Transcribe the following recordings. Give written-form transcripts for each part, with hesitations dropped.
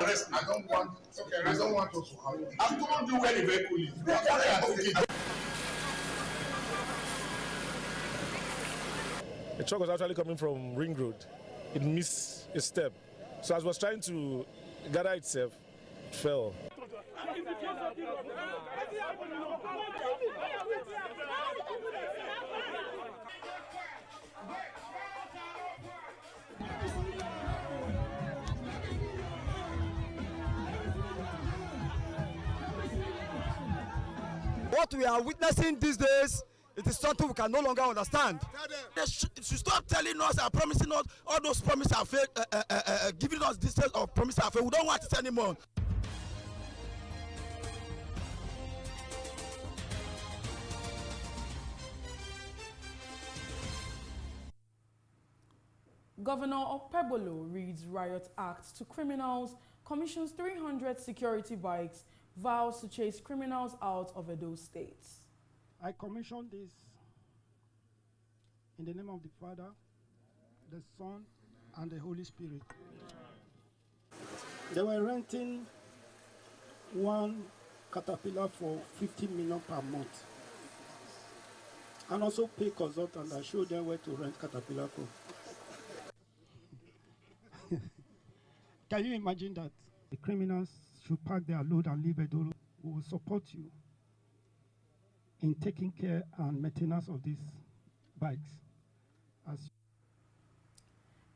arrest me. I don't want us to have it. I've told you where the vehicle is. The truck was actually coming from Ring Road. It missed a step. So as it was trying to gather itself, it fell. What we are witnessing these days, it is something we can no longer understand. They should stop telling us and promising us all those promises are fake, giving us this set of promises are fake. We don't want it anymore. Governor Okpebholo reads Riot Act to criminals, commissions 300 security bikes, vows to chase criminals out of Edo State. I commissioned this in the name of the Father, the Son, and the Holy Spirit. They were renting one Caterpillar for 50 million per month. And also pay consultant and show them where to rent Caterpillar for. Can you imagine that? The criminals should pack their load and leave Edo. We will support you in taking care and maintenance of these bikes.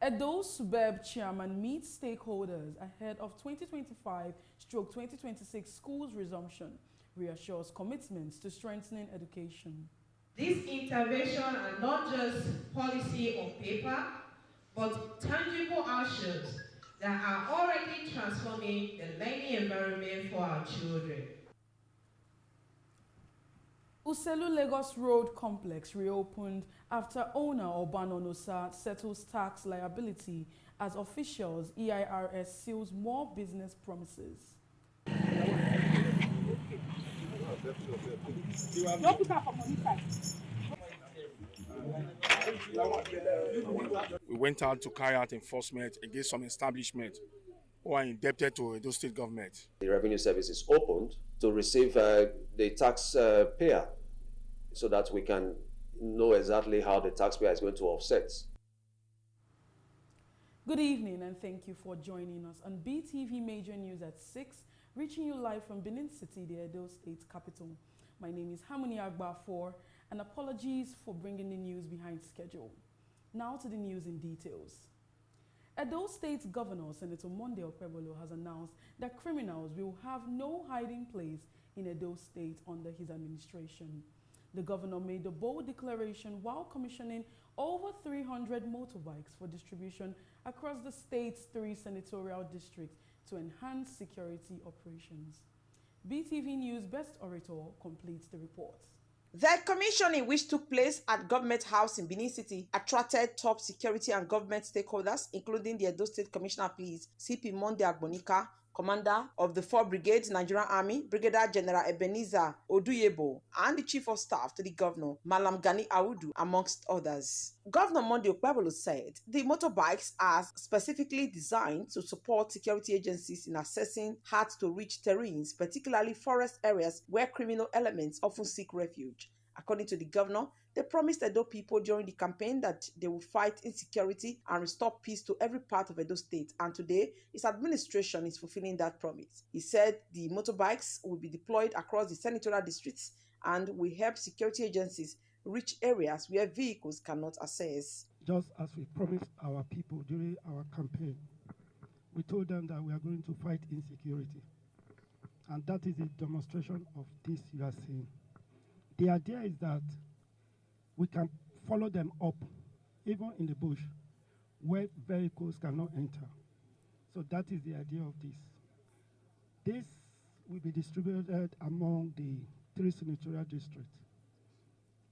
Edo Suburb Chairman meets stakeholders ahead of 2025/2026 schools resumption, reassures commitments to strengthening education. These interventions are not just policy on paper, but tangible actions that are already transforming the learning environment for our children. Uselu Lagos Road Complex reopened after owner Obanonosa settles tax liability as officials EIRS seals more business promises. We went out to carry out enforcement against some establishments who are indebted to Edo State government. The revenue service is opened to receive the tax payer so that we can know exactly how the taxpayer is going to offset. Good evening and thank you for joining us on BeeTv Major News at 6, reaching you live from Benin City, the Edo State capital. My name is Harmony Agbafor, and apologies for bringing the news behind schedule. Now to the news in details. Edo State Governor Senator Monday Okpebholo has announced that criminals will have no hiding place in Edo State under his administration. The governor made the bold declaration while commissioning over 300 motorbikes for distribution across the state's 3 senatorial districts to enhance security operations. BeeTv News Best Orator completes the report. The commissioning, which took place at Government House in Benin City, attracted top security and government stakeholders, including the Edo State Commissioner of Police, CP Monday Agbonika, Commander of the 4 Brigades Nigerian Army, Brigadier General Ebenezer Oduyebo, and the Chief of Staff to the Governor, Malam Gani Audu, amongst others. Governor Monday Okpebholo said the motorbikes are specifically designed to support security agencies in assessing hard-to-reach terrains, particularly forest areas where criminal elements often seek refuge. According to the governor, they promised Edo people during the campaign that they will fight insecurity and restore peace to every part of Edo State, and today his administration is fulfilling that promise. He said the motorbikes will be deployed across the senatorial districts and will help security agencies reach areas where vehicles cannot access. Just as we promised our people during our campaign, we told them that we are going to fight insecurity, and that is a demonstration of this you are seeing. The idea is that we can follow them up, even in the bush, where vehicles cannot enter. So that is the idea of this. This will be distributed among the 3 senatorial districts.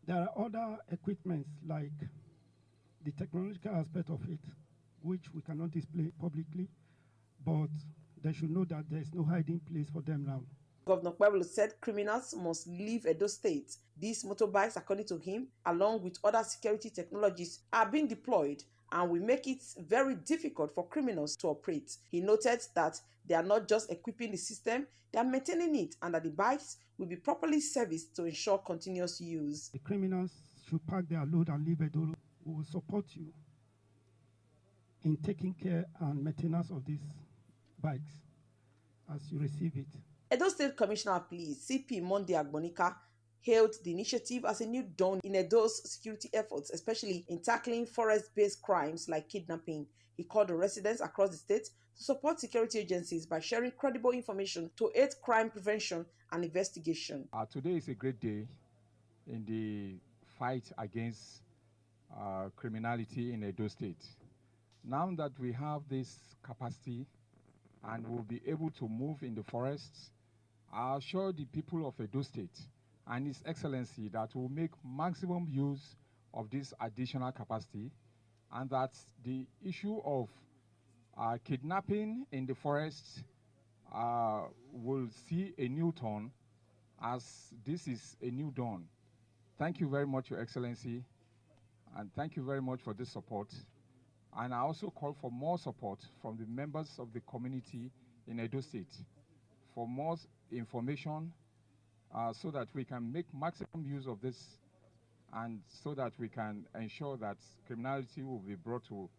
There are other equipments like the technological aspect of it, which we cannot display publicly, but they should know that there is no hiding place for them now. Governor Okpebholo said criminals must leave Edo State. These motorbikes, according to him, along with other security technologies, are being deployed and will make it very difficult for criminals to operate. He noted that they are not just equipping the system, they are maintaining it, and that the bikes will be properly serviced to ensure continuous use. The criminals should pack their load and leave Edo. We will support you in taking care and maintenance of these bikes as you receive it. Edo State Commissioner of Police, CP Monday Agbonika, hailed the initiative as a new dawn in Edo's security efforts, especially in tackling forest-based crimes like kidnapping. He called on residents across the state to support security agencies by sharing credible information to aid crime prevention and investigation. Today is a great day in the fight against criminality in Edo State. Now that we have this capacity and will be able to move in the forests, I assure the people of Edo State and His Excellency that we'll make maximum use of this additional capacity, and that the issue of kidnapping in the forests will see a new turn, as this is a new dawn. Thank you very much, Your Excellency, and thank you very much for this support. And I also call for more support from the members of the community in Edo State for more information so that we can make maximum use of this, and so that we can ensure that criminality will be brought to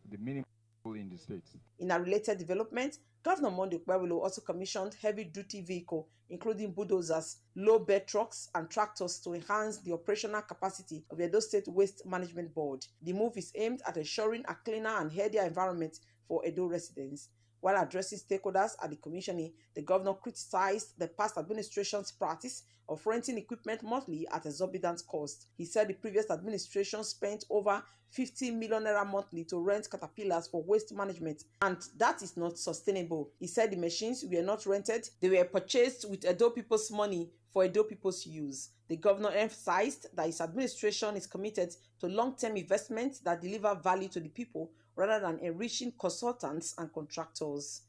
the minimum in the state. In a related development, Governor Monday Okpebholo also commissioned heavy-duty vehicles, including bulldozers, low-bed trucks, and tractors to enhance the operational capacity of the Edo State Waste Management Board. The move is aimed at ensuring a cleaner and healthier environment for Edo residents. While addressing stakeholders at the commissioning, the governor criticized the past administration's practice of renting equipment monthly at exorbitant cost. He said the previous administration spent over 50 million naira monthly to rent caterpillars for waste management, and that is not sustainable. He said the machines were not rented, they were purchased with Edo people's money for Edo people's use. The governor emphasized that his administration is committed to long-term investments that deliver value to the people rather than enriching consultants and contractors.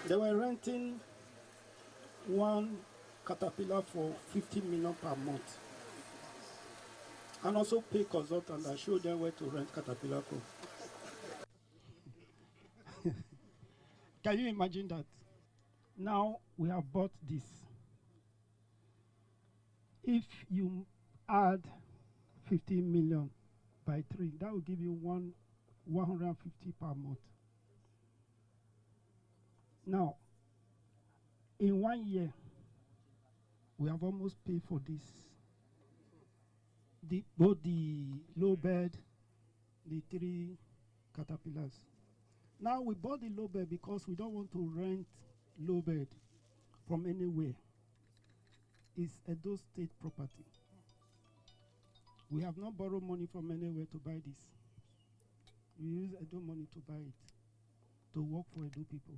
They were renting one caterpillar for 50 million per month, and also pay consultants and show them where to rent caterpillar for. Can you imagine that? Now we have bought this. If you add 50 million by 3, that will give you 150 per month. Now, in 1 year, we have almost paid for this. Both the low bed, the 3 caterpillars. Now we bought the low bed because we don't want to rent low bed from anywhere. It's Edo State property. We have not borrowed money from anywhere to buy this. We use Edo money to buy it, to work for Edo people.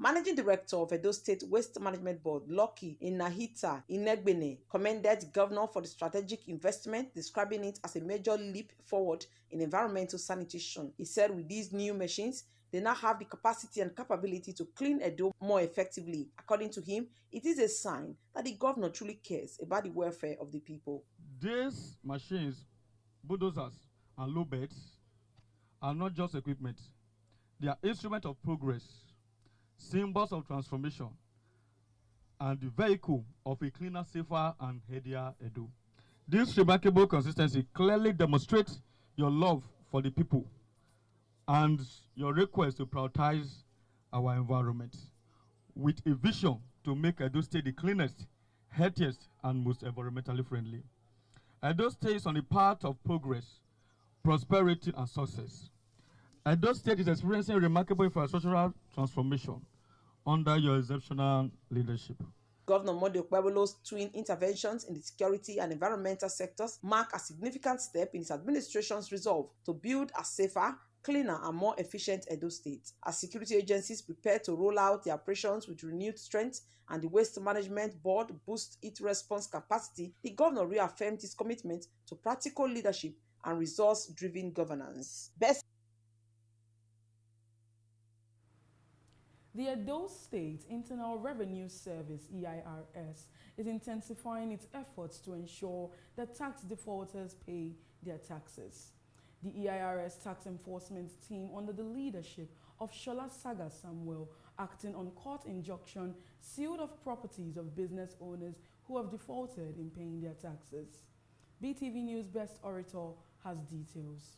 Managing Director of Edo State Waste Management Board, Lucky Inahita Inegbene, commended the governor for the strategic investment, describing it as a major leap forward in environmental sanitation. He said with these new machines, they now have the capacity and capability to clean Edo more effectively. According to him, it is a sign that the governor truly cares about the welfare of the people. These machines, bulldozers and low beds, are not just equipment. They are instruments of progress, symbols of transformation, and the vehicle of a cleaner, safer, and healthier Edo. This remarkable consistency clearly demonstrates your love for the people and your request to prioritize our environment with a vision to make Edo State the cleanest, healthiest, and most environmentally friendly. Edo State is on the path of progress, prosperity, and success. Edo State is experiencing remarkable infrastructural transformation under your exceptional leadership. Governor Monday Okpebholo's twin interventions in the security and environmental sectors mark a significant step in his administration's resolve to build a safer, cleaner, and more efficient Edo State. As security agencies prepare to roll out their operations with renewed strength and the Waste Management Board boosts its response capacity, the governor reaffirmed his commitment to practical leadership and resource-driven governance. The Edo State Internal Revenue Service, EIRS, is intensifying its efforts to ensure that tax defaulters pay their taxes. The EIRS Tax Enforcement Team, under the leadership of Shola Saga Samuel, acting on court injunction, sealed off properties of business owners who have defaulted in paying their taxes. BeeTv News Best Orator has details.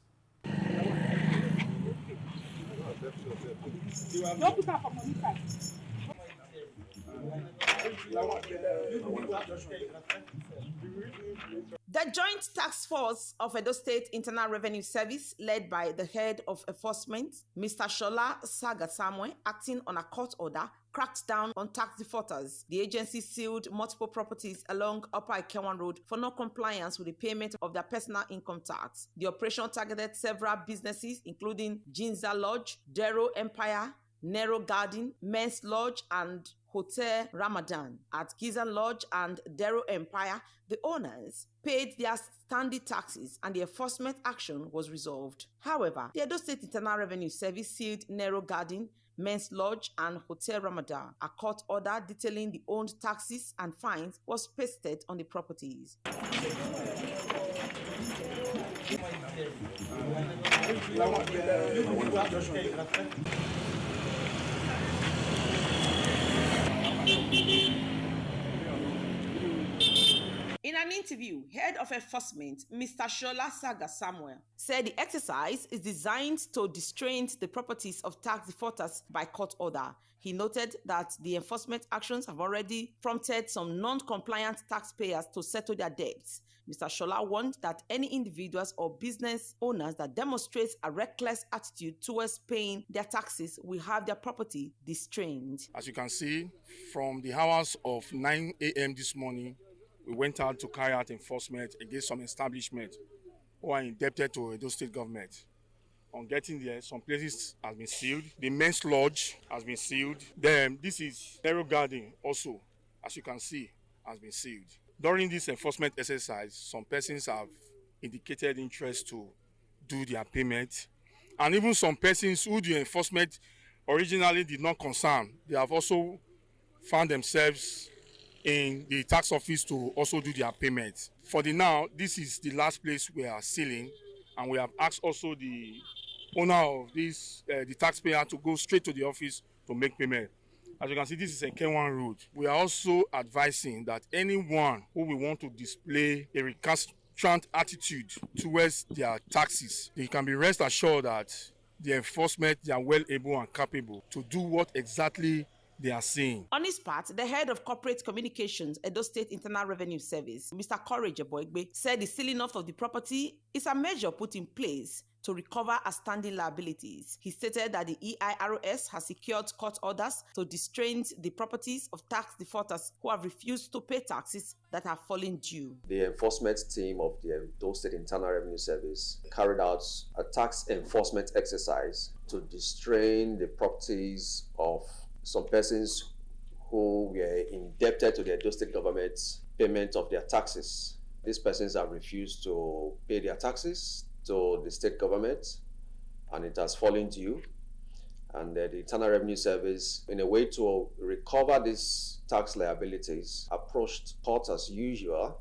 The Joint Task Force of Edo State Internal Revenue Service, led by the head of enforcement, Mr. Shola Sagasamwe, acting on a court order, cracked down on tax defaulters. The agency sealed multiple properties along Upper Ikewan Road for non-compliance with the payment of their personal income tax. The operation targeted several businesses, including Jinza Lodge, Dero Empire, Nero Garden, Men's Lodge, and Hotel Ramadan. At Gizan Lodge and Dero Empire, the owners paid their standing taxes and the enforcement action was resolved. However, the Edo State Internal Revenue Service sealed Nero Garden, Men's Lodge, and Hotel Ramadan. A court order detailing the owned taxes and fines was pasted on the properties. In an interview, head of enforcement, Mr. Shola Saga Samuel, said the exercise is designed to distrain the properties of tax defaulters by court order. He noted that the enforcement actions have already prompted some non-compliant taxpayers to settle their debts. Mr. Shola warned that any individuals or business owners that demonstrate a reckless attitude towards paying their taxes will have their property distrained. As you can see, from the hours of 9 a.m. this morning, we went out to carry out enforcement against some establishments who are indebted to Edo State government. On getting there, some places has been sealed. The Men's Lodge has been sealed. Then this is Nero Garden also, as you can see, has been sealed. During this enforcement exercise, some persons have indicated interest to do their payment. And even some persons who the enforcement originally did not concern, they have also found themselves in the tax office to also do their payments. For the now, this is the last place we are sealing, and we have asked also the owner of this, the taxpayer, to go straight to the office to make payment. As you can see, this is a K1 road. We are also advising that anyone who will want to display a recalcitrant attitude towards their taxes, they can be rest assured that the enforcement, they are well able and capable to do what exactly they are saying. On his part, the head of corporate communications, Edo State Internal Revenue Service, Mr. Courage Boegbe, said the sealing off of the property is a measure put in place to recover outstanding liabilities. He stated that the EIROS has secured court orders to distrain the properties of tax defaulters who have refused to pay taxes that have fallen due. The enforcement team of the Edo State Internal Revenue Service carried out a tax enforcement exercise to distrain the properties of some persons who were indebted to the Edo State government's payment of their taxes. These persons have refused to pay their taxes to the state government, and it has fallen due. And the Internal Revenue Service, in a way to recover these tax liabilities, approached court as usual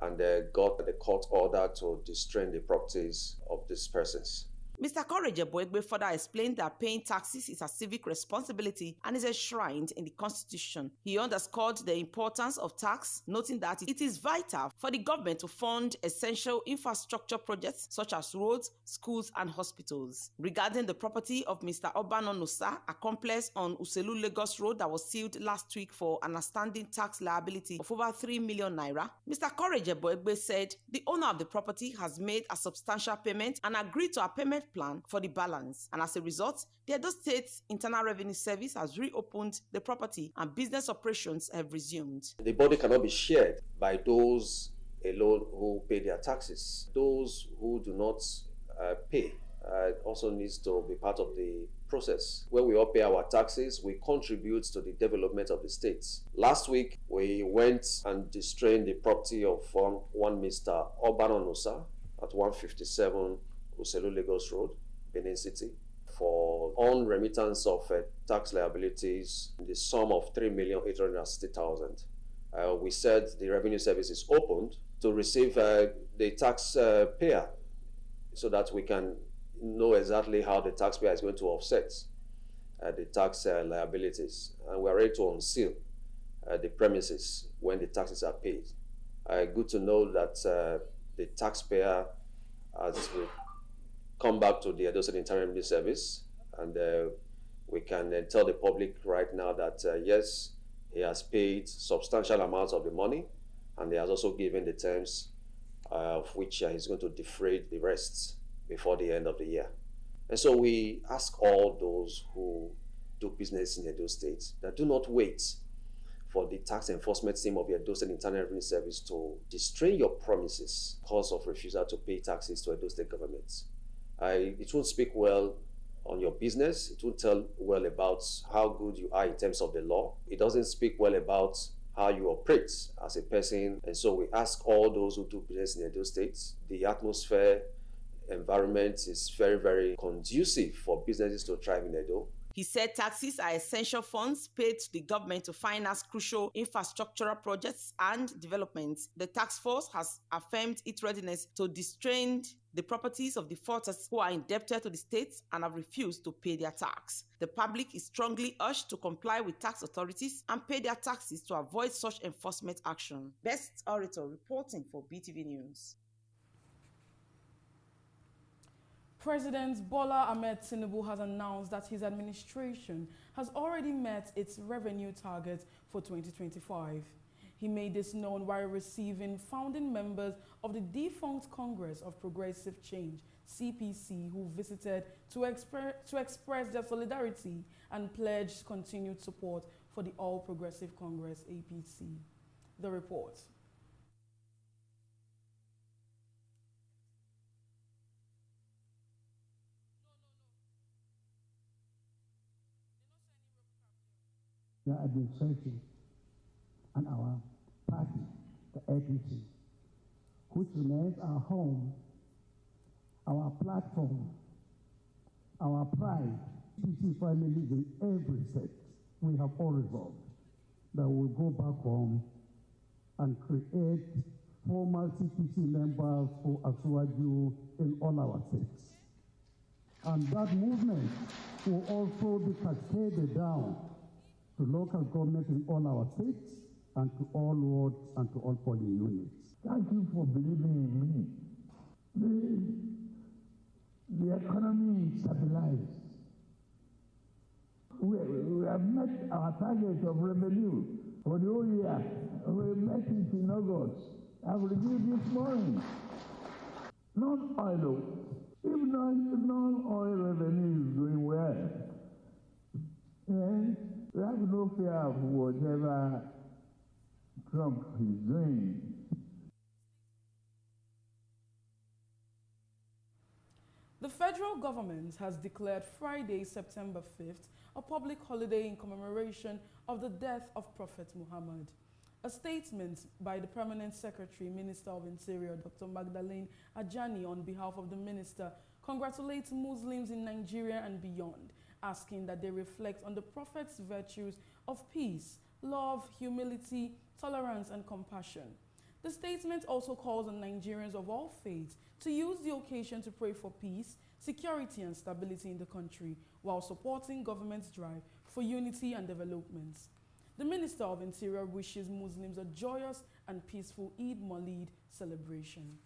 and got the court order to distrain the properties of these persons. Mr. Courage Boegbe further explained that paying taxes is a civic responsibility and is enshrined in the Constitution. He underscored the importance of tax, noting that it is vital for the government to fund essential infrastructure projects such as roads, schools, and hospitals. Regarding the property of Mr. Obano Nusa, a complex on Uselu Lagos Road that was sealed last week for an outstanding tax liability of over 3 million naira, Mr. Courage Boegbe said the owner of the property has made a substantial payment and agreed to a payment plan for the balance, and as a result, the Edo State Internal Revenue Service has reopened the property and business operations have resumed. The body cannot be shared by those alone who pay their taxes. Those who do not pay also needs to be part of the process. When we all pay our taxes, we contribute to the development of the states. Last week, we went and distrained the property of one Mr. Obano Nusa at 157 Uselu Lagos Road, Benin City, for unremittance of tax liabilities in the sum of 3,860,000. We said the revenue service is opened to receive the tax payer so that we can know exactly how the taxpayer is going to offset. the tax liabilities, and we are ready to unseal the premises when the taxes are paid. Good to know that the taxpayer has come back to the Edo State Internal Revenue Service, and we can tell the public right now that yes, he has paid substantial amounts of the money, and he has also given the terms of which he's going to defray the rest before the end of the year. And so we ask all those who do business in Edo State that do not wait for the tax enforcement team of the Edo State Internal Revenue Service to distrain your promises because of refusal to pay taxes to Edo State government. It won't speak well on your business. It won't tell well about how good you are in terms of the law. It doesn't speak well about how you operate as a person. And so we ask all those who do business in Edo State, the atmosphere, environment is very, very conducive for businesses to thrive in Edo. He said taxes are essential funds paid to the government to finance crucial infrastructural projects and developments. The task force has affirmed its readiness to distrain the properties of defaulters who are indebted to the state and have refused to pay their tax. The public is strongly urged to comply with tax authorities and pay their taxes to avoid such enforcement action. Best Orator reporting for BeeTv News. President Bola Ahmed Tinubu has announced that his administration has already met its revenue target for 2025. He made this known while receiving founding members of the defunct Congress of Progressive Change, CPC, who visited to express their solidarity and pledge continued support for the All Progressive Congress, APC. The report. The administration and our party, the APC, which remains our home, our platform, our pride. CPC families in every state, we have all resolved that we'll go back home and create formal CPC members for Asuwaju in all our states. And that movement will also be cascaded down to local government in all our states and to all wards and to all polling units. Thank you for believing in me. The economy is stabilized. We have met our target of revenue for the whole year. We met it in August. I've reviewed this morning. Non-oil, if non-oil revenue is doing well, then we have no fear of whatever Trump is doing. The federal government has declared Friday, September 5th, a public holiday in commemoration of the death of Prophet Muhammad. A statement by the Permanent Secretary, Minister of Interior, Dr. Magdalene Ajani, on behalf of the minister, congratulates Muslims in Nigeria and beyond, asking that they reflect on the Prophet's virtues of peace, love, humility, tolerance, and compassion. The statement also calls on Nigerians of all faiths to use the occasion to pray for peace, security, and stability in the country, while supporting government's drive for unity and development. The Minister of Interior wishes Muslims a joyous and peaceful Eid Maulid celebration.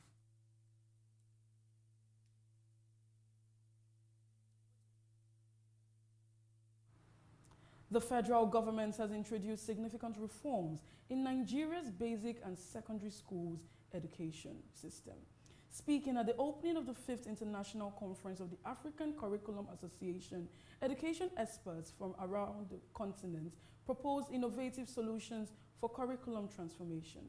The federal government has introduced significant reforms in Nigeria's basic and secondary schools education system. Speaking at the opening of the 5th International Conference of the African Curriculum Association, education experts from around the continent proposed innovative solutions for curriculum transformation.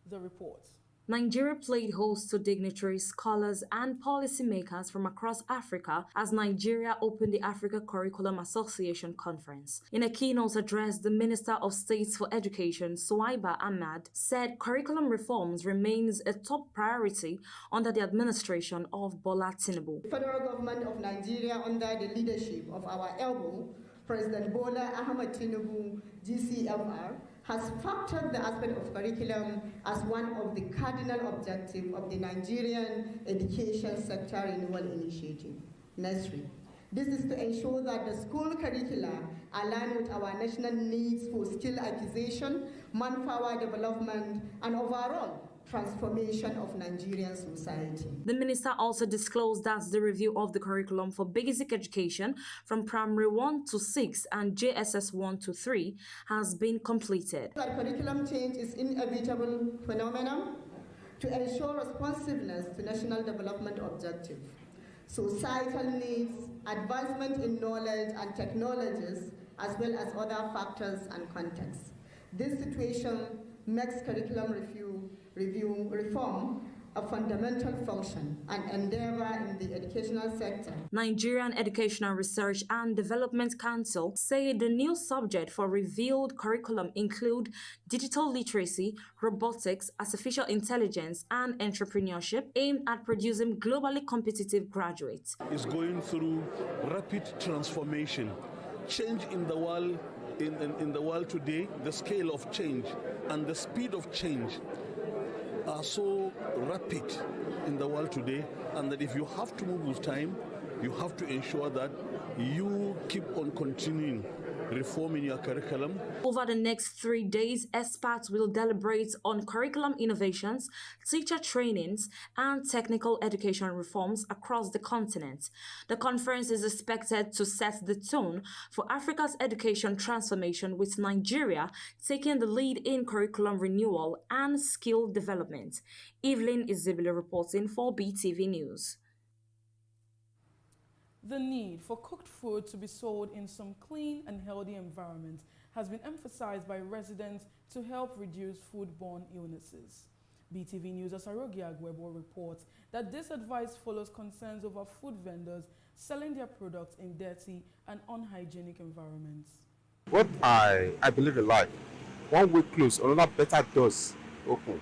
The report. Nigeria played host to dignitaries, scholars, and policymakers from across Africa as Nigeria opened the Africa Curriculum Association Conference. In a keynote address, the Minister of State for Education, Suwaiba Ahmad, said curriculum reforms remains a top priority under the administration of Bola Tinubu. The federal government of Nigeria, under the leadership of our elbow, President Bola Ahmed Tinubu, GCFR, has factored the aspect of curriculum as one of the cardinal objectives of the Nigerian Education Sector Renewal Initiative, NESRI. This is to ensure that the school curricula align with our national needs for skill acquisition, manpower development, and overall transformation of Nigerian society. The minister also disclosed that the review of the curriculum for basic education from primary 1 to 6 and JSS 1 to 3 has been completed. That curriculum change is an inevitable phenomenon to ensure responsiveness to national development objectives, societal needs, advancement in knowledge and technologies, as well as other factors and contexts. This situation makes curriculum review reform a fundamental function and endeavor in the educational sector. Nigerian Educational Research and Development Council say the new subject for reviewed curriculum include digital literacy, robotics, artificial intelligence, and entrepreneurship aimed at producing globally competitive graduates. Is going through rapid transformation, change in the world. In the world today, the scale of change and the speed of change are so rapid in the world today, and that if you have to move with time, you have to ensure that you keep on continuing reforming your curriculum. Over the next 3 days, experts will deliberate on curriculum innovations, teacher trainings, and technical education reforms across the continent. The conference is expected to set the tone for Africa's education transformation, with Nigeria taking the lead in curriculum renewal and skill development. Evelyn Izibile reporting for BeeTv News. The need for cooked food to be sold in some clean and healthy environment has been emphasized by residents to help reduce foodborne illnesses. BeeTv News' Asarogi Agwebo reports that this advice follows concerns over food vendors selling their products in dirty and unhygienic environments. What I believe in life, one way closed, another better doors open.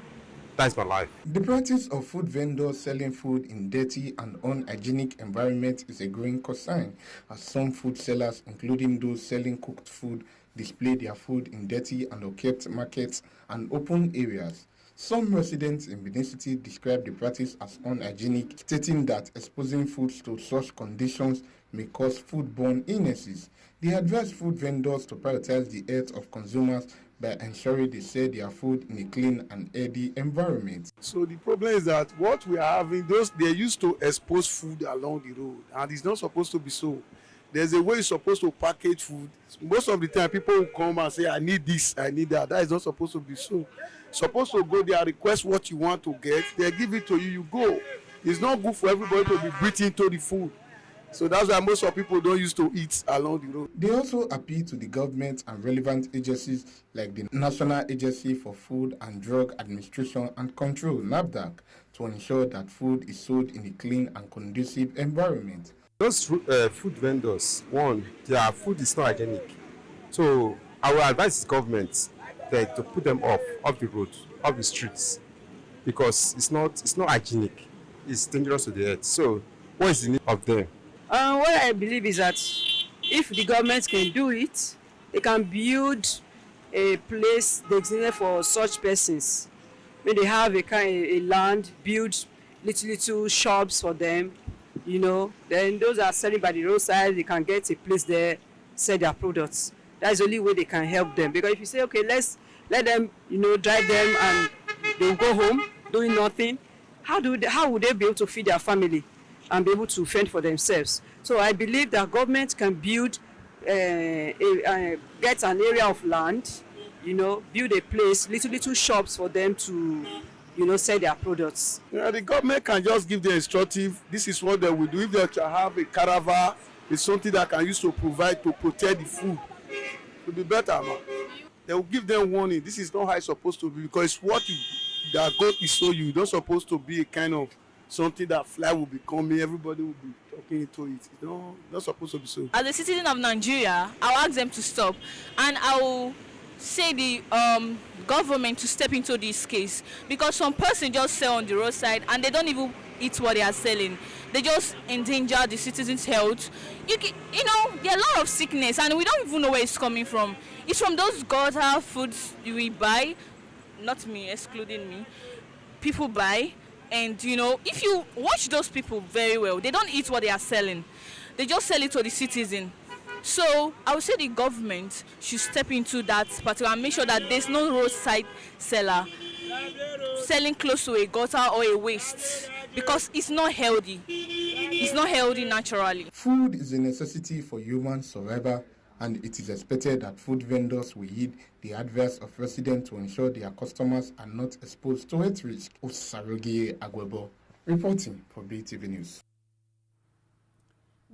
That's my life. The practice of food vendors selling food in dirty and unhygienic environments is a growing concern, as some food sellers, including those selling cooked food, display their food in dirty and unkept markets and open areas. Some residents in Benin City describe the practice as unhygienic, stating that exposing foods to such conditions may cause foodborne illnesses. They advise food vendors to prioritize the health of consumers by ensuring they sell their food in a clean and healthy environment. So the problem is that what we are having, they used to expose food along the road, and it's not supposed to be so. There's a way you're supposed to package food. Most of the time, people will come and say, I need this, I need that. That is not supposed to be so. Supposed to go there, request what you want to get, they give it to you, you go. It's not good for everybody to be breathing into the food. So that's why most of people don't used to eat along the road. They also appeal to the government and relevant agencies like the National Agency for Food and Drug Administration and Control, NAFDAC, to ensure that food is sold in a clean and conducive environment. Those food vendors, one, their food is not hygienic. So I will advise the government to put them off the road, off the streets, because it's not hygienic. It's dangerous to the health. So what is the need of them? What I believe is that if the government can do it, they can build a place designated for such persons. When they have a land, build little shops for them, you know, then those are selling by the roadside, they can get a place there, sell their products. That's the only way they can help them. Because if you say, okay, let's let them, you know, drive them and they'll go home doing nothing, how would they be able to feed their family and be able to fend for themselves? So I believe that government can build, get an area of land, you know, build a place, little shops for them to, you know, sell their products. Yeah, the government can just give the instructive, this is what they will do. If they shall have a caravan, it's something that can use to provide to protect the food. It will be better, man. They will give them warning. This is not how it's supposed to be, because what that God is so you don't supposed to be a kind of something that fly will be coming, everybody will be talking into it. It's not supposed to be so. As a citizen of Nigeria, I'll ask them to stop, and I will say the government to step into this case, because some person just sell on the roadside and they don't even eat what they are selling. They just endanger the citizens' health. You know, there are a lot of sickness and we don't even know where it's coming from. It's from those gutter foods we buy, not me, excluding me, people buy. And you know, if you watch those people very well, they don't eat what they are selling. they just sell it to the citizen. So I would say the government should step into that particular and make sure that there's no roadside seller selling close to a gutter or a waste, because it's not healthy. It's not healthy naturally. Food is a necessity for human survival, and it is expected that food vendors will heed the advice of residents to ensure their customers are not exposed to health risk. Osarogie Agwebo, reporting for BeeTv News.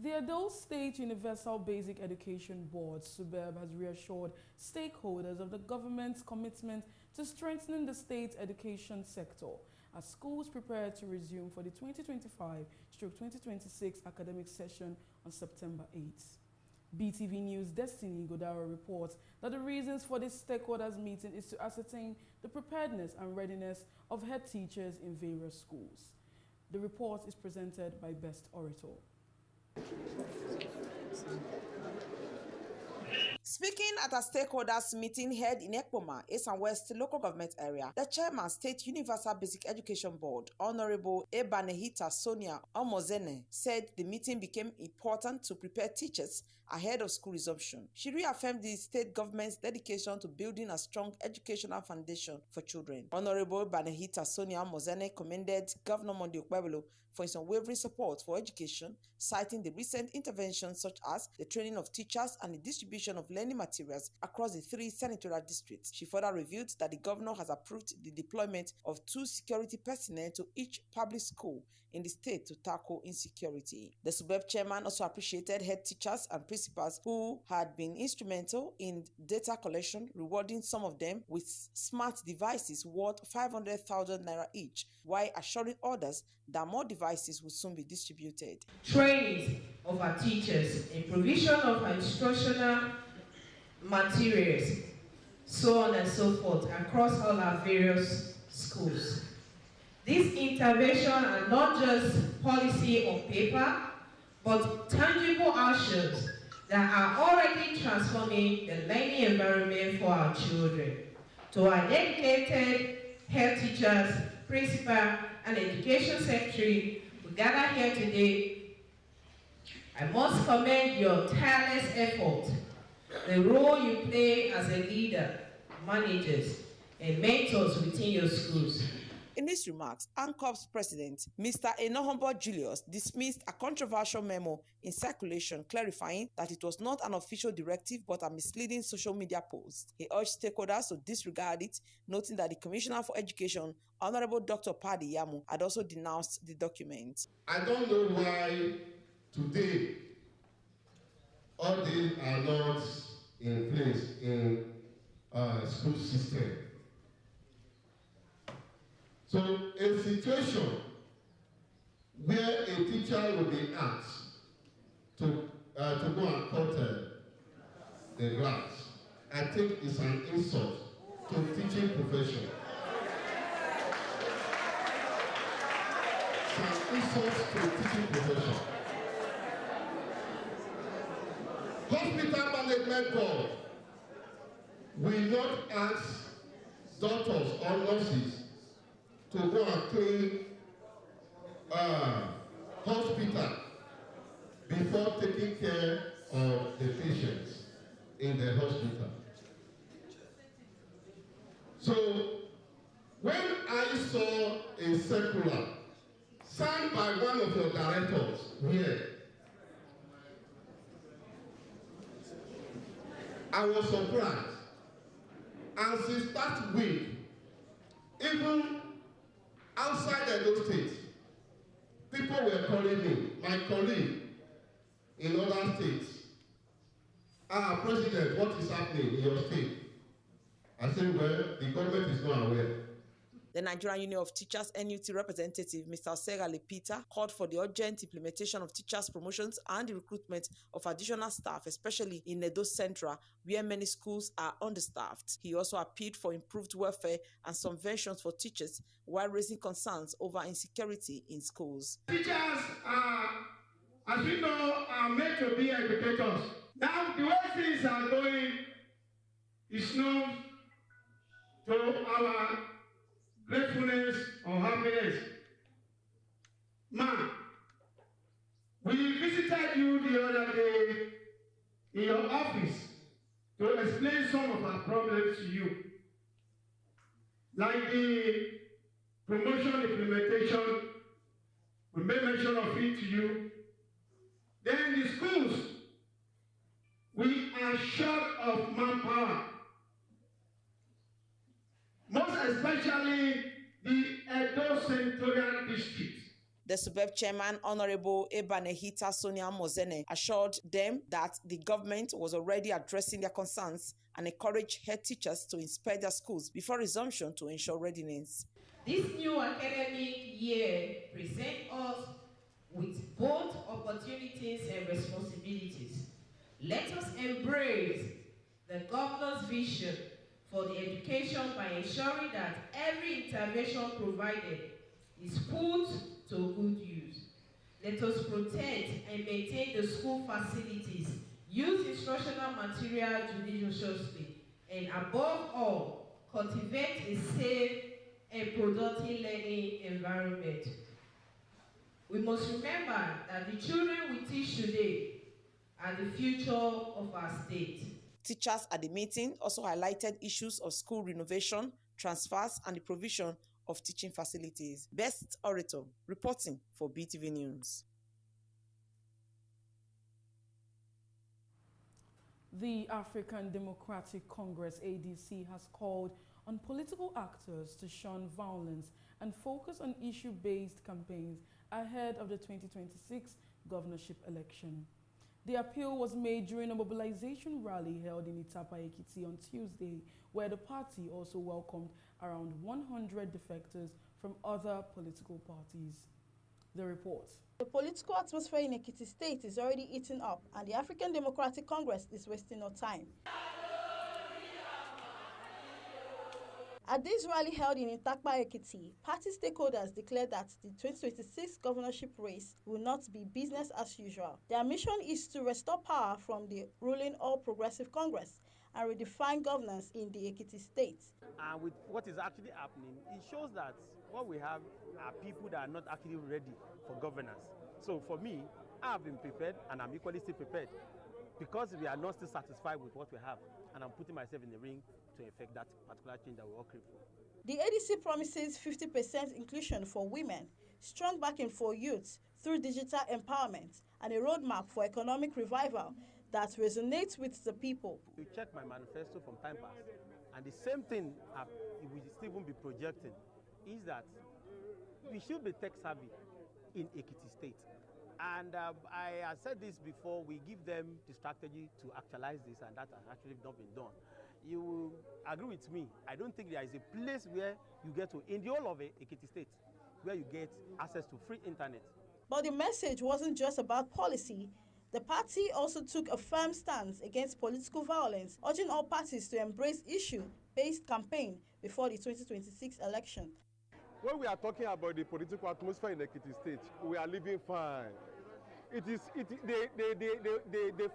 The Edo State Universal Basic Education Board, SUBEB, has reassured stakeholders of the government's commitment to strengthening the state's education sector as schools prepare to resume for the 2025-2026 academic session on September 8th. BeeTv News' Destiny Godaro reports that the reasons for this stakeholders meeting is to ascertain the preparedness and readiness of head teachers in various schools. The report is presented by Best Orator. Speaking at a stakeholders meeting held in Ekpoma, East and West local government area, the chairman, State Universal Basic Education Board, Honorable Ebanehita Sonia Omozene, said the meeting became important to prepare teachers ahead of school resumption. She reaffirmed the state government's dedication to building a strong educational foundation for children. Honorable Ebanehita Sonia Omozene commended Governor Monday Okpebholo for his unwavering support for education, citing the recent interventions such as the training of teachers and the distribution of learning materials across the 3 senatorial districts. She further revealed that the governor has approved the deployment of 2 security personnel to each public school in the state to tackle insecurity. The SUBEB chairman also appreciated head teachers and principals who had been instrumental in data collection, rewarding some of them with smart devices worth 500,000 naira each, while assuring others that more devices will soon be distributed. Training of our teachers in provision of our instructional materials, so on and so forth, across all our various schools. These interventions are not just policy on paper, but tangible actions that are already transforming the learning environment for our children. To our dedicated head teachers, principal, and education secretary who gather here today, I must commend your tireless effort, the role you play as a leader, managers, and mentors within your schools. In his remarks, ANCOP's president, Mr. Enohombo Julius, dismissed a controversial memo in circulation clarifying that it was not an official directive but a misleading social media post. He urged stakeholders to disregard it, noting that the Commissioner for Education, Honorable Dr. Paddy Yamu, had also denounced the document. I don't know why today all these are not in place in school system. So a situation where a teacher will be asked to go and cut the grass, I think is an insult to teaching profession. It's an insult to teaching profession. Hospital Management Board will not ask doctors or nurses to go and clean hospital before taking care of the patients in the hospital. So when I saw a circular signed by one of your directors here, I was surprised. And since that week, even outside Edo State, people were calling me, my colleague in other states, President, what is happening in your state? I said, well, the government is not aware. The Nigerian Union of Teachers NUT representative, Mr. Osega Lepita, called for the urgent implementation of teachers' promotions and the recruitment of additional staff, especially in Edo Central, where many schools are understaffed. He also appealed for improved welfare and subventions for teachers while raising concerns over insecurity in schools. Teachers are, as we know, are meant to be educators. Now, the way things are going is known to our gratefulness or happiness. Ma, we visited you the in your office to explain some of our problems to you, like the promotion implementation. We made mention of it to you. Then the schools, we are short of manpower, most especially the Edo Senatorial District. The SUBEB chairman, Honorable Ebanehita Sonia Mozene, assured them that the government was already addressing their concerns and encouraged head teachers to inspect their schools before resumption to ensure readiness. This new academic year presents us with both opportunities and responsibilities. Let us embrace the governor's vision for the education by ensuring that every intervention provided is put to good use. Let us protect and maintain the school facilities, use instructional material judiciously, and above all, cultivate a safe and productive learning environment. We must remember that the children we teach today are the future of our state. Teachers at the meeting also highlighted issues of school renovation, transfers, and the provision of teaching facilities. Best Orator, reporting for BeeTv News. The African Democratic Congress, ADC, has called on political actors to shun violence and focus on issue-based campaigns ahead of the 2026 governorship election. The appeal was made during a mobilization rally held in Itapa Ekiti on Tuesday, where the party also welcomed around 100 defectors from other political parties. The report. The political atmosphere in Ekiti State is already heating up, and the African Democratic Congress is wasting no time. At this rally held in Itakpa Ekiti, party stakeholders declared that the 2026 governorship race will not be business as usual. Their mission is to restore power from the ruling All Progressive Congress and redefine governance in the Ekiti State. And with what is actually happening, it shows that what we have are people that are not actually ready for governance. So for me, I have been prepared and I'm equally still prepared because we are not still satisfied with what we have, and I'm putting myself in the ring to effect that particular change that we're all craving for. The ADC promises 50% inclusion for women, strong backing for youth through digital empowerment, and a roadmap for economic revival that resonates with the people. You check my manifesto from time past, and the same thing we still won't be projecting is that we should be tech savvy in Ekiti State. And I have said this before, we give them the strategy to actualize this, and that has actually not been done. You will agree with me, I don't think there is a place where you get to, in the whole of Ekiti State, where you get access to free internet. But the message wasn't just about policy. The party also took a firm stance against political violence, urging all parties to embrace issue-based campaign before the 2026 election. When we are talking about the political atmosphere in Ekiti State, we are living fine. They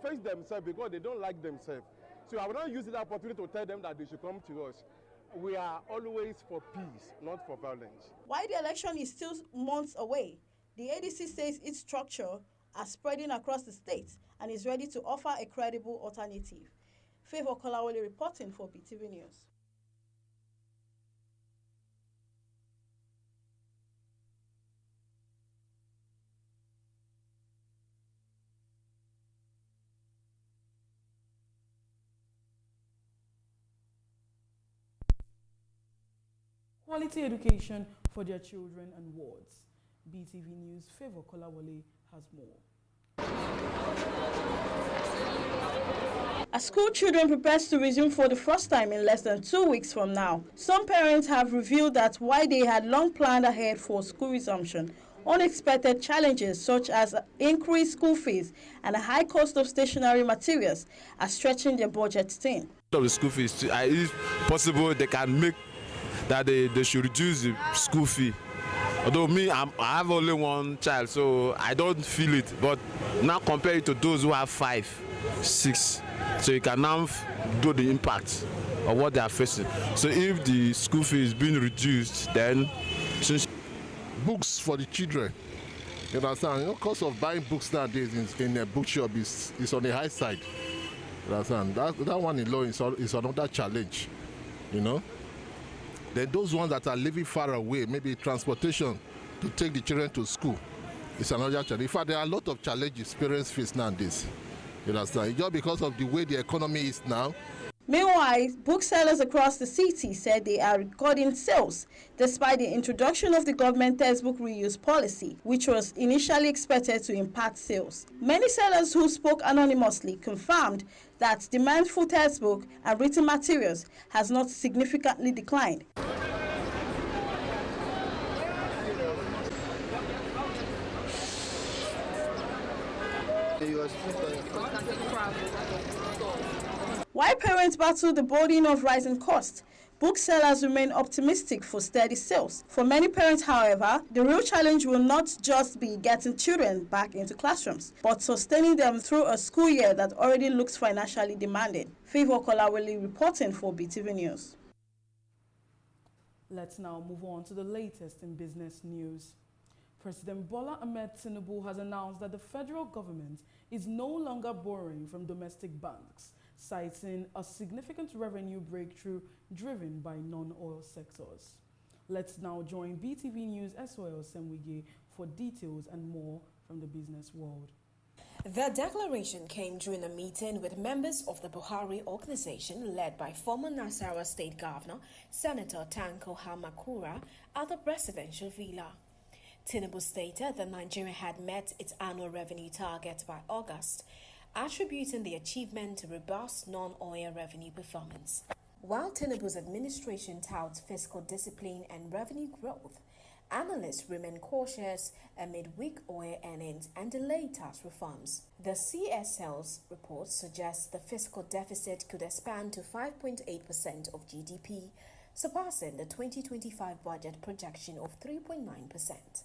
face themselves because they don't like themselves. So I will not use that opportunity to tell them that they should come to us. We are always for peace, not for violence. While the election is still months away, the ADC says its structure are spreading across the state and is ready to offer a credible alternative. Favor Kolawole reporting for BeeTv News. Quality education for their children and wards. BeeTv News, Favor Kolawole has more. As school children prepares to resume for the first time in less than 2 weeks from now, some parents have revealed that while they had long planned ahead for school resumption, unexpected challenges such as increased school fees and a high cost of stationery materials are stretching their budget thin. The school fees, if possible, they can make that they should reduce the school fee. Although me, I have only one child, so I don't feel it. But now compare it to those who have 5, 6, so you can now do the impact of what they are facing. So if the school fee is being reduced, then since books for the children, you understand? The cost of buying books nowadays in a bookshop is on the high side. You understand? That one alone is another challenge, you know. Then those ones that are living far away, maybe transportation to take the children to school, is another challenge. In fact, there are a lot of challenges parents face nowadays. You understand? Just because of the way the economy is now. Meanwhile, booksellers across the city said they are recording sales despite the introduction of the government textbook reuse policy, which was initially expected to impact sales. Many sellers who spoke anonymously confirmed that demand for textbook and written materials has not significantly declined. While parents battle the burden of rising costs, booksellers remain optimistic for steady sales. For many parents, however, the real challenge will not just be getting children back into classrooms, but sustaining them through a school year that already looks financially demanding. Favor Kolawole reporting for BeeTv News. Let's now move on to the latest in business news. President Bola Ahmed Tinubu has announced that the federal government is no longer borrowing from domestic banks, citing a significant revenue breakthrough driven by non-oil sectors. Let's now join BeeTv News SOL Semwige for details and more from the business world. The declaration came during a meeting with members of the Buhari organization led by former Nasarawa State Governor, Senator Tanko Hamakura, at the presidential villa. Tinubu stated that Nigeria had met its annual revenue target by August, attributing the achievement to robust non-oil revenue performance. While Tinubu's administration touts fiscal discipline and revenue growth, analysts remain cautious amid weak oil earnings and delayed tax reforms. The CSL's report suggests the fiscal deficit could expand to 5.8% of GDP, surpassing the 2025 budget projection of 3.9%.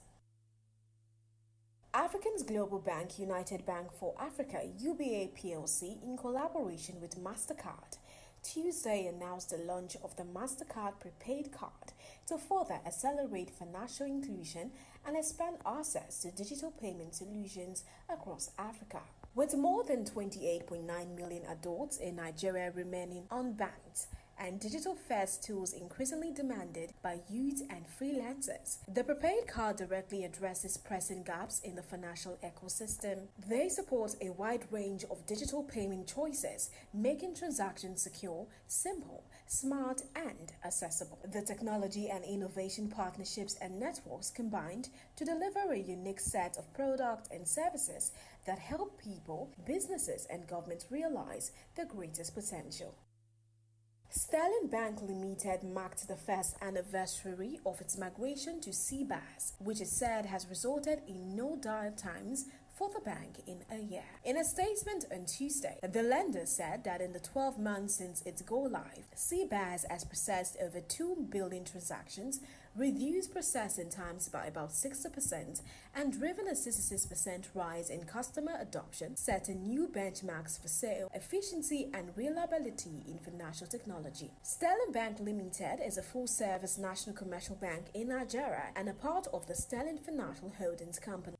African's global bank United Bank for Africa UBA plc, in collaboration with MasterCard, Tuesday announced the launch of the MasterCard prepaid card to further accelerate financial inclusion and expand access to digital payment solutions across Africa. With more than 28.9 million adults in Nigeria remaining unbanked, and digital-first tools increasingly demanded by youth and freelancers, the prepaid card directly addresses pressing gaps in the financial ecosystem. They support a wide range of digital payment choices, making transactions secure, simple, smart, and accessible. The technology and innovation partnerships and networks combined to deliver a unique set of products and services that help people, businesses, and governments realize their greatest potential. Sterling Bank Limited marked the first anniversary of its migration to CBAS, which is said has resulted in no dial times for the bank in a year. In a statement on Tuesday, the lender said that in the 12 months since its go-live, CBAS has processed over 2 billion transactions, reduced processing times by about 60%, and driven a 66% rise in customer adoption, setting new benchmarks for sale, efficiency, and reliability in financial technology. Sterling Bank Limited is a full-service national commercial bank in Nigeria and a part of the Sterling Financial Holdings Company.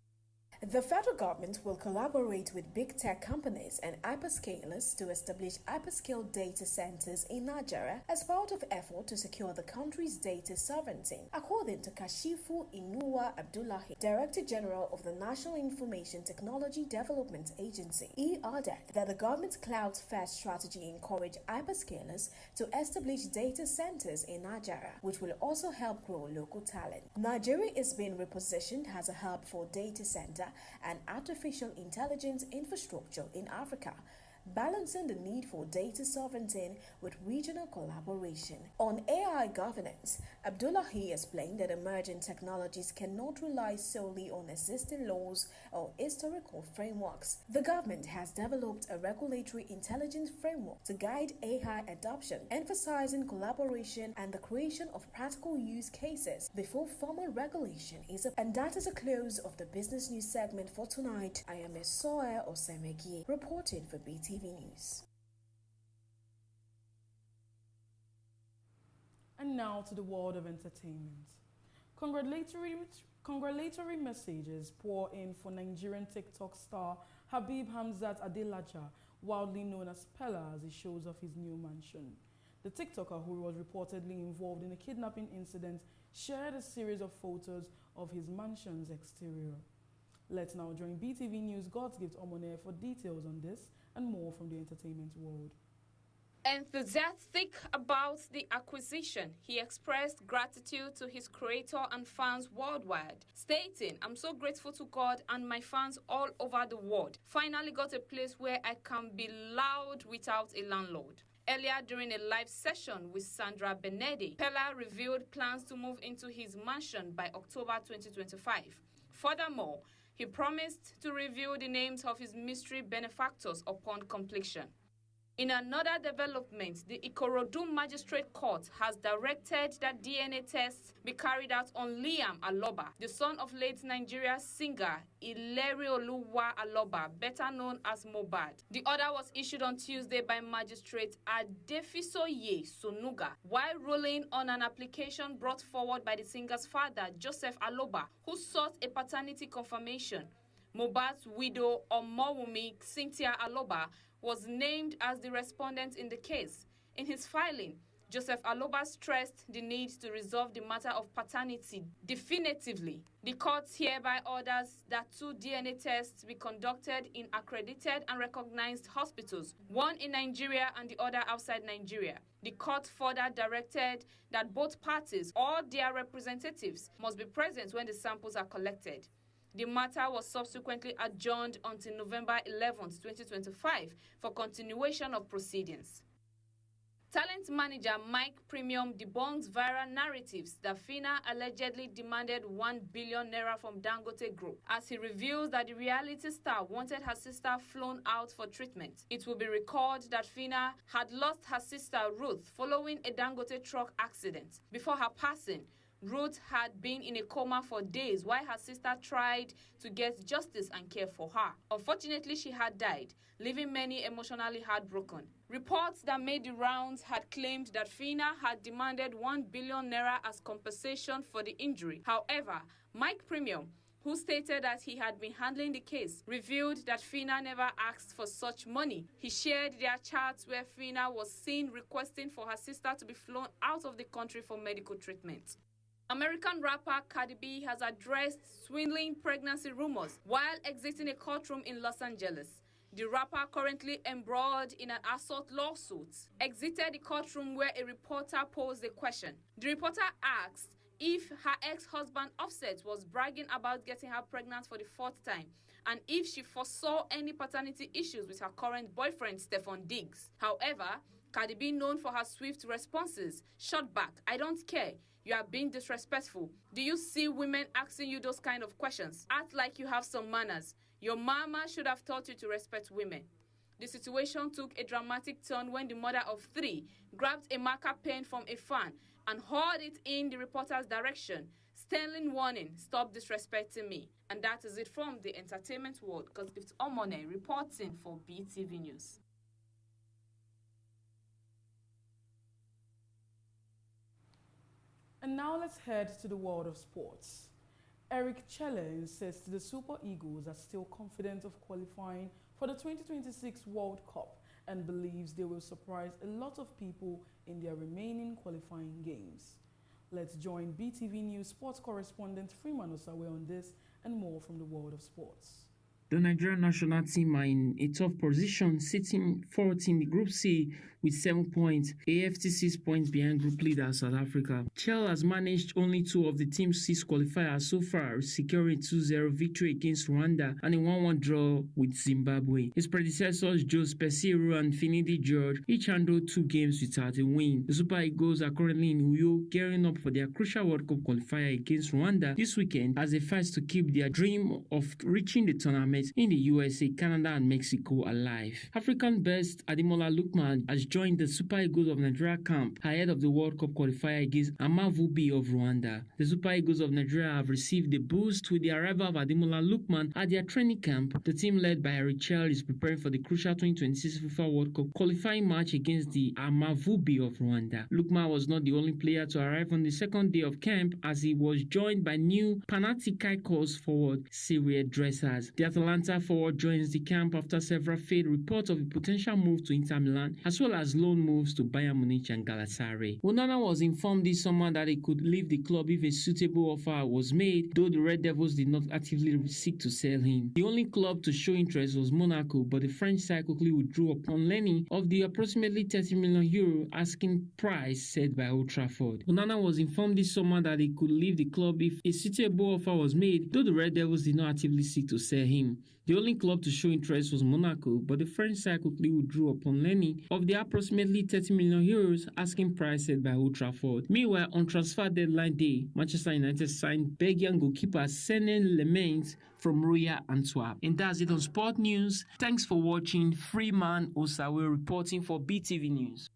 The federal government will collaborate with big tech companies and hyperscalers to establish hyperscale data centers in Nigeria as part of effort to secure the country's data sovereignty, according to Kashifu Inuwa Abdullahi, Director General of the National Information Technology Development Agency. He added that the government's cloud-first strategy encourages hyperscalers to establish data centers in Nigeria, which will also help grow local talent. Nigeria is being repositioned as a hub for data center and artificial intelligence infrastructure in Africa, balancing the need for data sovereignty with regional collaboration. On AI governance, Abdullahi explained that emerging technologies cannot rely solely on existing laws or historical frameworks. The government has developed a regulatory intelligence framework to guide AI adoption, emphasizing collaboration and the creation of practical use cases before formal regulation is up. And that is a close of the business news segment for tonight. I am Esoe Osemegi, reporting for BeeTv News. And now to the world of entertainment. Congratulatory messages pour in for Nigerian TikTok star Habib Hamzat Adelaja, wildly known as Pella, as he shows off his new mansion. The TikToker, who was reportedly involved in a kidnapping incident, shared a series of photos of his mansion's exterior. Let's now join BeeTv News God's Gift Omone for details on this and more from the entertainment world. Enthusiastic about the acquisition, he expressed gratitude to his creator and fans worldwide, stating, "I'm so grateful to God and my fans all over the world. Finally got a place where I can be loud without a landlord." Earlier during a live session with Sandra Benedi, Pella revealed plans to move into his mansion by October 2025. Furthermore, he promised to reveal the names of his mystery benefactors upon completion. In another development, the Ikorodu Magistrate Court has directed that DNA tests be carried out on Liam Aloba, the son of late Nigeria singer Ilerioluwa Aloba, better known as Mohbad. The order was issued on Tuesday by Magistrate Adefisoye Sonuga, while ruling on an application brought forward by the singer's father, Joseph Aloba, who sought a paternity confirmation. Mohbad's widow, Omowumi Cynthia Aloba, was named as the respondent in the case. In his filing, Joseph Aloba stressed the need to resolve the matter of paternity definitively. The court hereby orders that 2 DNA tests be conducted in accredited and recognized hospitals, one in Nigeria and the other outside Nigeria. The court further directed that both parties or their representatives must be present when the samples are collected. The matter was subsequently adjourned until November 11, 2025 for continuation of proceedings. Talent manager Mike Premium debunks viral narratives that Phyna allegedly demanded 1 billion naira from Dangote Group, as he reveals that the reality star wanted her sister flown out for treatment. It will be recalled that Phyna had lost her sister Ruth following a Dangote truck accident. Before her passing, Ruth had been in a coma for days while her sister tried to get justice and care for her. Unfortunately, she had died, leaving many emotionally heartbroken. Reports that made the rounds had claimed that Phyna had demanded 1 billion naira as compensation for the injury. However, Mike Premium, who stated that he had been handling the case, revealed that Phyna never asked for such money. He shared their chats where Phyna was seen requesting for her sister to be flown out of the country for medical treatment. American rapper Cardi B has addressed swindling pregnancy rumors while exiting a courtroom in Los Angeles. The rapper, currently embroiled in an assault lawsuit, exited the courtroom where a reporter posed a question. The reporter asked if her ex-husband Offset was bragging about getting her pregnant for the 4th time and if she foresaw any paternity issues with her current boyfriend, Stephon Diggs. However, Cardi B, known for her swift responses, shot back, "I don't care. You are being disrespectful. Do you see women asking you those kind of questions? Act like you have some manners. Your mama should have taught you to respect women." The situation took a dramatic turn when the mother of 3 grabbed a marker pen from a fan and hurled it in the reporter's direction, sternly warning, "Stop disrespecting me." And that is it from the entertainment world. God's Gift Omone reporting for BeeTv News. And now let's head to the world of sports. Eric Chelle insists the Super Eagles are still confident of qualifying for the 2026 World Cup and believes they will surprise a lot of people in their remaining qualifying games. Let's join BeeTv News sports correspondent Freeman Osawe on this and more from the world of sports. The Nigerian national team are in a tough position, sitting 4th in the Group C with 7 points, AFC 6 points behind group leader South Africa. Chelle has managed only 2 of the team's 6 qualifiers so far, securing a 2-0 victory against Rwanda and a 1-1 draw with Zimbabwe. His predecessors Jose Peseiro and Finidi George each handled 2 games without a win. The Super Eagles are currently in Uyo, gearing up for their crucial World Cup qualifier against Rwanda this weekend as they fight to keep their dream of reaching the tournament in the USA, Canada and Mexico alive. African best Ademola Lookman has joined the Super Eagles of Nigeria camp ahead of the World Cup qualifier against Amavubi of Rwanda. The Super Eagles of Nigeria have received a boost with the arrival of Ademola Lookman at their training camp. The team led by Eric Chelle is preparing for the crucial 2026 FIFA World Cup qualifying match against the Amavubi of Rwanda. Lookman was not the only player to arrive on the second day of camp, as he was joined by new Panathinaikos forward Syria Dressers. The Atalanta forward joins the camp after several failed reports of a potential move to Inter Milan, as well as loan moves to Bayern Munich and Galatasaray. Onana was informed this summer that he could leave the club if a suitable offer was made, though the Red Devils did not actively seek to sell him. The only club to show interest was Monaco, but the French side quickly withdrew upon learning of the approximately €30 million asking price set by Old Trafford. Onana was informed this summer that he could leave the club if a suitable offer was made, though the Red Devils did not actively seek to sell him. The only club to show interest was Monaco, but the French side quickly withdrew upon learning of the approximately €30 million asking price set by Old Trafford. Meanwhile, on transfer deadline day, Manchester United signed Belgian goalkeeper Senne Lemens from Royal Antwerp. And that's it on Sport News. Thanks for watching. Freeman Osawe reporting for BeeTv News.